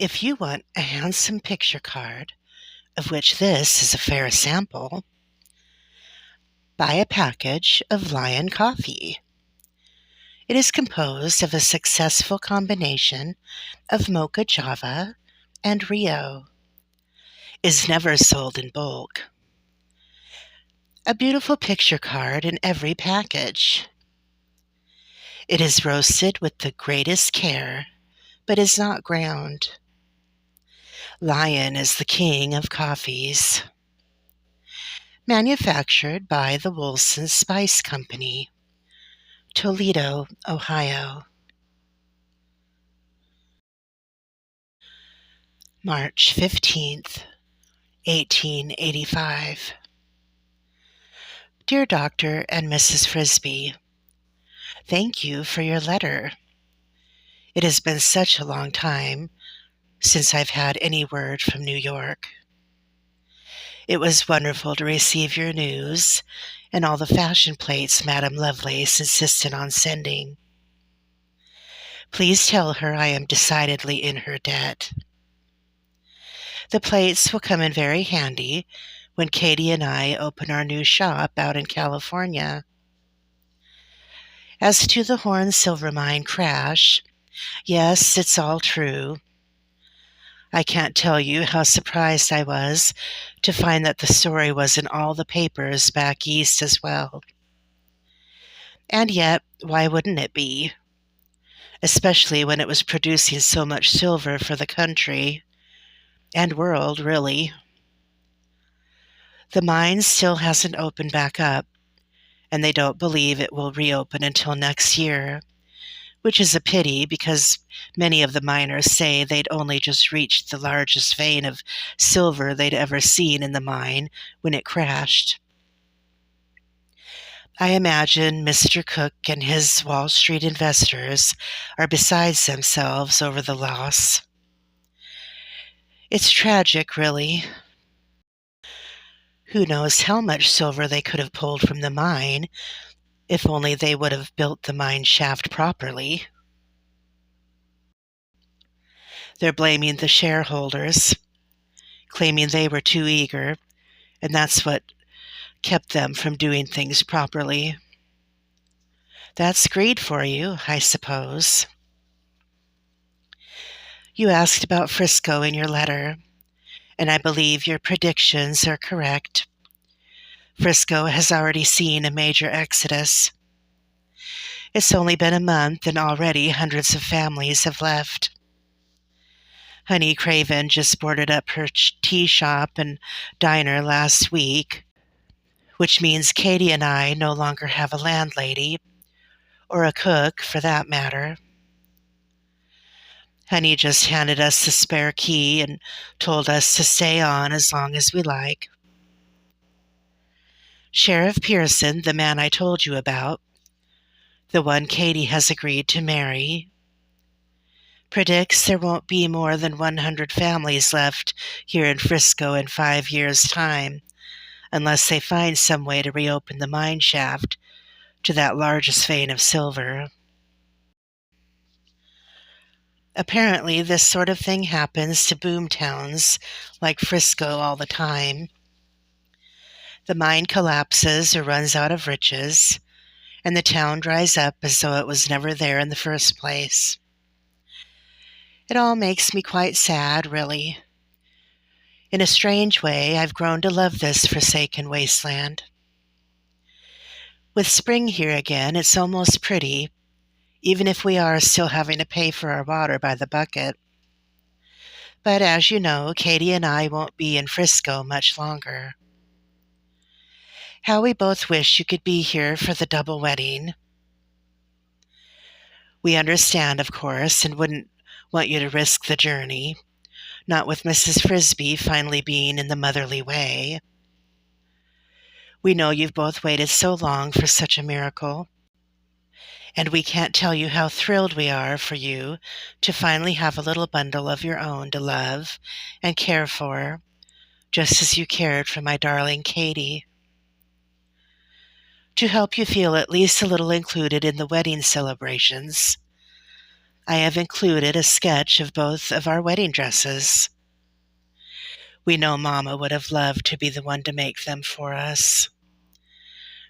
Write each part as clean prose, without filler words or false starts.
If you want a handsome picture card, of which this is a fair sample, buy a package of Lion Coffee. It is composed of a successful combination of Mocha Java and Rio. Is never sold in bulk. A beautiful picture card in every package. It is roasted with the greatest care, but is not ground. Lion is the king of coffees. Manufactured by the Wilson Spice Company, Toledo, Ohio. March 15th, 1885. Dear Dr. and Mrs. Frisbee, thank you for your letter. It has been such a long time since I've had any word from New York. It was wonderful to receive your news and all the fashion plates Madame Lovelace insisted on sending. Please tell her I am decidedly in her debt. The plates will come in very handy when Katie and I open our new shop out in California. As to the Horn Silver Mine crash, yes, it's all true. I can't tell you how surprised I was to find that the story was in all the papers back east as well. And yet, why wouldn't it be? Especially when it was producing so much silver for the country and world, really. The mine still hasn't opened back up, and they don't believe it will reopen until next year, which is a pity because many of the miners say they'd only just reached the largest vein of silver they'd ever seen in the mine when it crashed. I imagine Mr. Cook and his Wall Street investors are beside themselves over the loss. It's tragic, really. Who knows how much silver they could have pulled from the mine if only they would have built the mine shaft properly. They're blaming the shareholders, claiming they were too eager, and that's what kept them from doing things properly. That's greed for you, I suppose. You asked about Frisco in your letter, and I believe your predictions are correct. Frisco has already seen a major exodus. It's only been a month, and already hundreds of families have left. Honey Craven just boarded up her tea shop and diner last week, which means Katie and I no longer have a landlady, or a cook for that matter. Honey just handed us the spare key and told us to stay on as long as we like. Sheriff Pearson, the man I told you about, the one Katie has agreed to marry, predicts there won't be more than 100 families left here in Frisco in 5 years' time, unless they find some way to reopen the mine shaft to that largest vein of silver. Apparently, this sort of thing happens to boom towns like Frisco all the time. The mine collapses or runs out of riches, and the town dries up as though it was never there in the first place. It all makes me quite sad, really. In a strange way, I've grown to love this forsaken wasteland. With spring here again, it's almost pretty, even if we are still having to pay for our water by the bucket. But as you know, Katie and I won't be in Frisco much longer. How we both wish you could be here for the double wedding. We understand, of course, and wouldn't want you to risk the journey, not with Mrs. Frisbee finally being in the motherly way. We know you've both waited so long for such a miracle, and we can't tell you how thrilled we are for you to finally have a little bundle of your own to love and care for, just as you cared for my darling Katie. To help you feel at least a little included in the wedding celebrations, I have included a sketch of both of our wedding dresses. We know Mama would have loved to be the one to make them for us,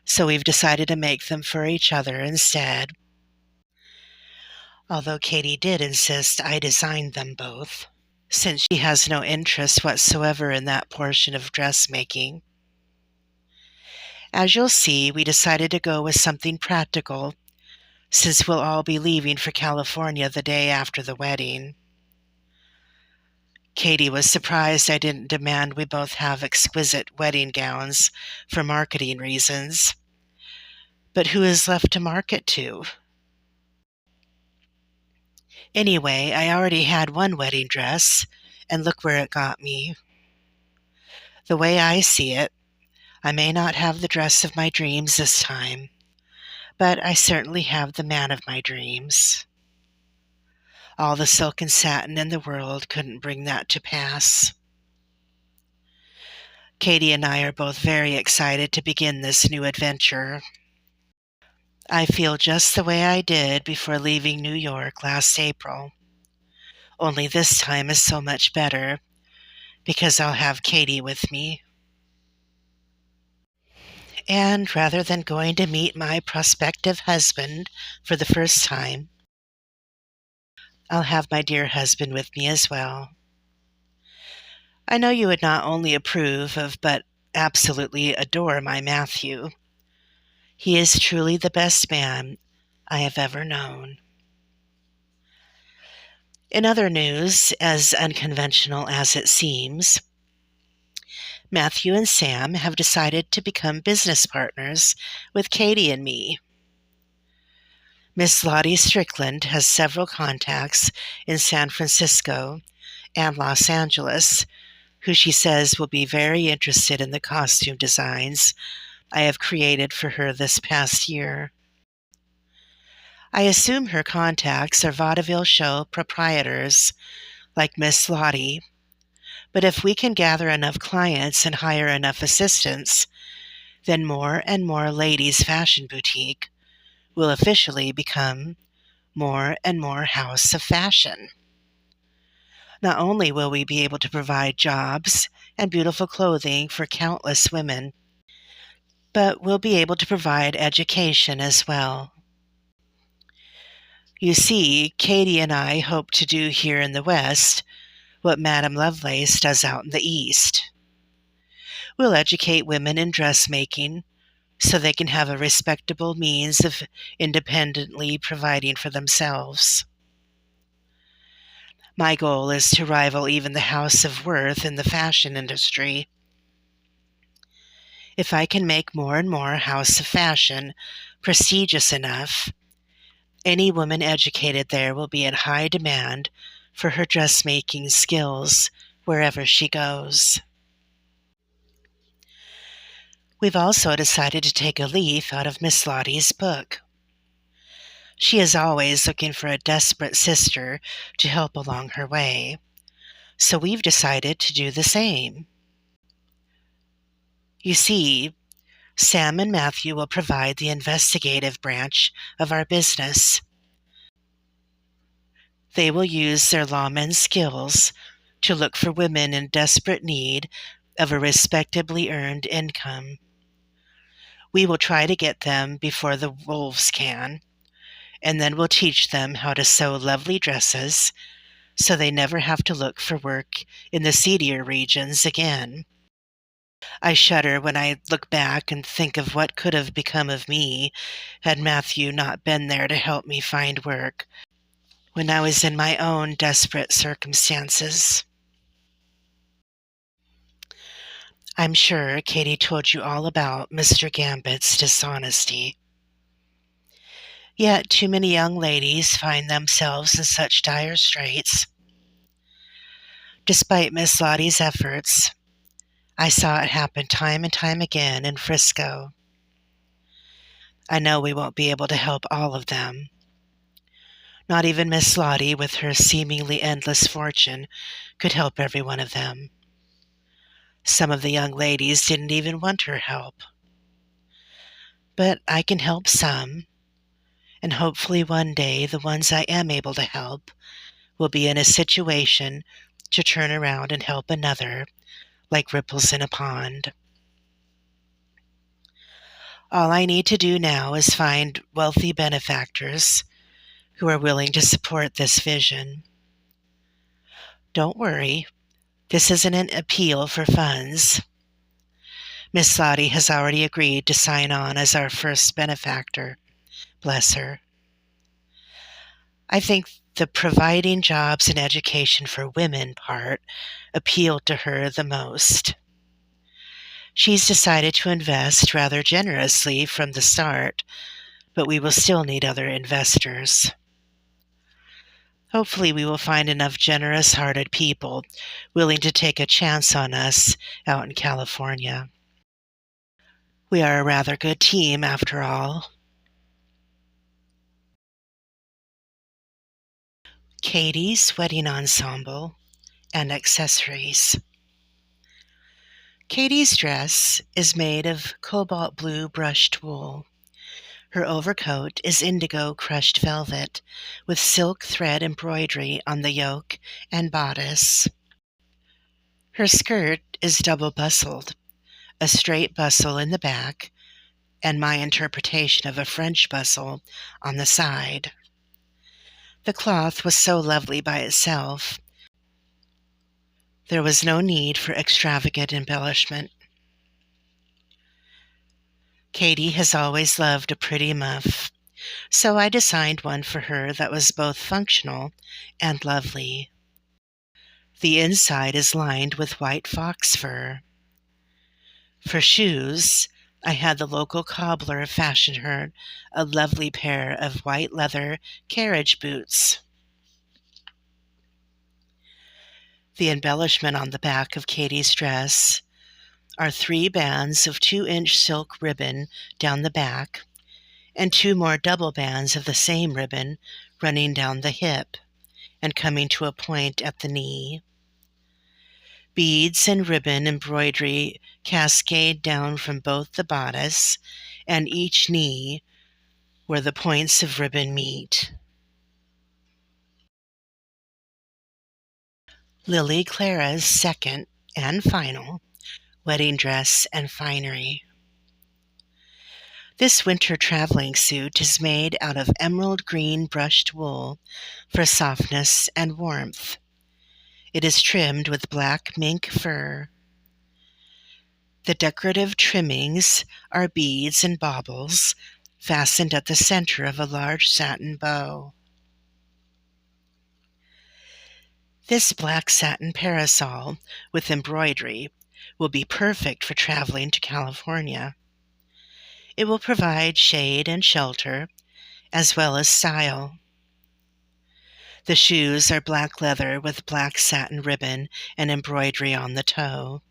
so we've decided to make them for each other instead, although Katie did insist I designed them both, since she has no interest whatsoever in that portion of dressmaking. As you'll see, we decided to go with something practical, since we'll all be leaving for California the day after the wedding. Katie was surprised I didn't demand we both have exquisite wedding gowns for marketing reasons. But who is left to market to? Anyway, I already had one wedding dress, and look where it got me. The way I see it, I may not have the dress of my dreams this time, but I certainly have the man of my dreams. All the silk and satin in the world couldn't bring that to pass. Katie and I are both very excited to begin this new adventure. I feel just the way I did before leaving New York last April. Only this time is so much better, because I'll have Katie with me. And rather than going to meet my prospective husband for the first time, I'll have my dear husband with me as well. I know you would not only approve of, but absolutely adore my Matthew. He is truly the best man I have ever known. In other news, as unconventional as it seems, Matthew and Sam have decided to become business partners with Katie and me. Miss Lottie Strickland has several contacts in San Francisco and Los Angeles, who she says will be very interested in the costume designs I have created for her this past year. I assume her contacts are vaudeville show proprietors like Miss Lottie, but if we can gather enough clients and hire enough assistants, then more and more ladies' fashion boutique will officially become more and more House of Fashion. Not only will we be able to provide jobs and beautiful clothing for countless women, but we'll be able to provide education as well. You see, Katie and I hope to do here in the West what Madame Lovelace does out in the East. We'll educate women in dressmaking so they can have a respectable means of independently providing for themselves. My goal is to rival even the House of Worth in the fashion industry. If I can make more and more House of Fashion prestigious enough, any woman educated there will be in high demand for her dressmaking skills wherever she goes. We've also decided to take a leaf out of Miss Lottie's book. She is always looking for a desperate sister to help along her way, so we've decided to do the same. You see, Sam and Matthew will provide the investigative branch of our business. They will use their lawman skills to look for women in desperate need of a respectably earned income. We will try to get them before the wolves can, and then we'll teach them how to sew lovely dresses so they never have to look for work in the seedier regions again. I shudder when I look back and think of what could have become of me had Matthew not been there to help me find work when I was in my own desperate circumstances. I'm sure Katie told you all about Mr. Gambit's dishonesty. Yet too many young ladies find themselves in such dire straits. Despite Miss Lottie's efforts, I saw it happen time and time again in Frisco. I know we won't be able to help all of them. Not even Miss Lottie, with her seemingly endless fortune, could help every one of them. Some of the young ladies didn't even want her help. But I can help some, And hopefully one day the ones I am able to help will be in a situation to turn around and help another, like ripples in a pond. All I need to do now is find wealthy benefactors who are willing to support this vision. Don't worry, this isn't an appeal for funds. Miss Lottie has already agreed to sign on as our first benefactor. Bless her. I think the providing jobs and education for women part appealed to her the most. She's decided to invest rather generously from the start, but we will still need other investors. Hopefully we will find enough generous-hearted people willing to take a chance on us out in California. We are a rather good team, after all. Katie's Wedding Ensemble and Accessories. Katie's dress is made of cobalt blue brushed wool. Her overcoat is indigo crushed velvet with silk thread embroidery on the yoke and bodice. Her skirt is double bustled, a straight bustle in the back, and my interpretation of a French bustle on the side. The cloth was so lovely by itself, there was no need for extravagant embellishment. Katie has always loved a pretty muff, so I designed one for her that was both functional and lovely. The inside is lined with white fox fur. For shoes, I had the local cobbler fashion her a lovely pair of white leather carriage boots. The embellishment on the back of Katie's dress are 3 bands of 2-inch silk ribbon down the back and 2 more double bands of the same ribbon running down the hip and coming to a point at the knee. Beads and ribbon embroidery cascade down from both the bodice and each knee where the points of ribbon meet. Lily Clara's second and final wedding dress and finery. This winter traveling suit is made out of emerald green brushed wool for softness and warmth. It is trimmed with black mink fur. The decorative trimmings are beads and baubles fastened at the center of a large satin bow. This black satin parasol with embroidery will be perfect for traveling to California. It will provide shade and shelter, as well as style. The shoes are black leather with black satin ribbon and embroidery on the toe.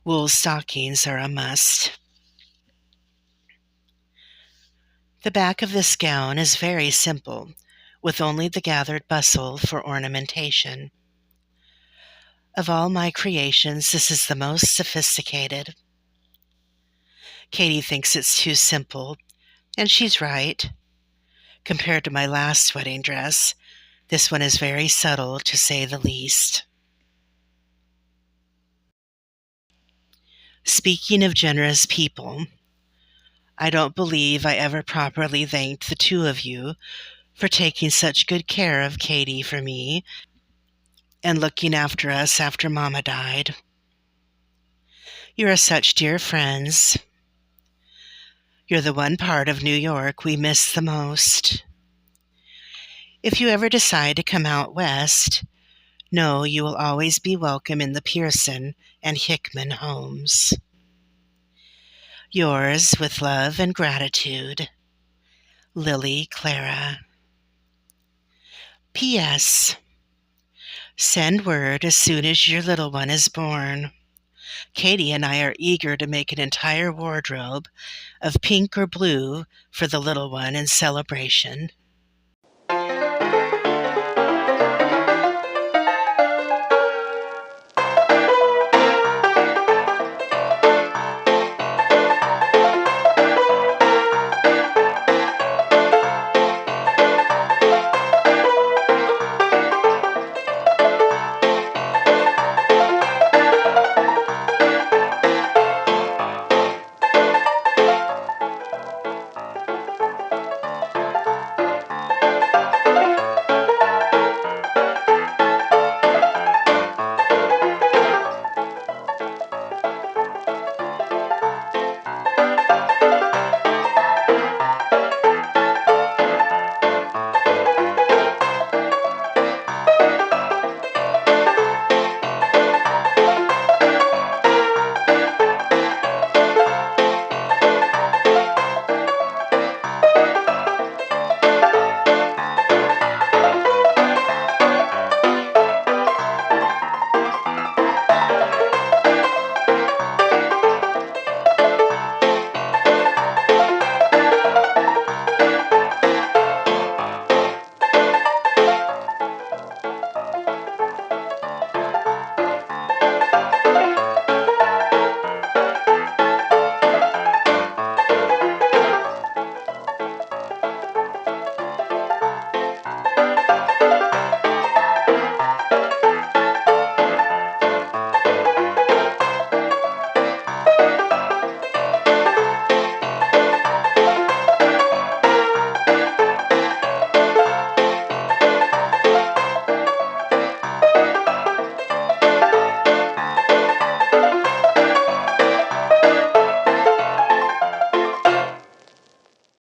Wool stockings are a must. The back of this gown is very simple, with only the gathered bustle for ornamentation. Of all my creations, this is the most sophisticated. Katie thinks it's too simple, and she's right. Compared to my last wedding dress, this one is very subtle, to say the least. Speaking of generous people, I don't believe I ever properly thanked the 2 of you for taking such good care of Katie for me and looking after us after Mama died. You are such dear friends. You're the one part of New York we miss the most. If you ever decide to come out west, know you will always be welcome in the Pearson and Hickman homes. Yours with love and gratitude, Lily Clara. P.S. Send word as soon as your little one is born. Katie and I are eager to make an entire wardrobe of pink or blue for the little one in celebration.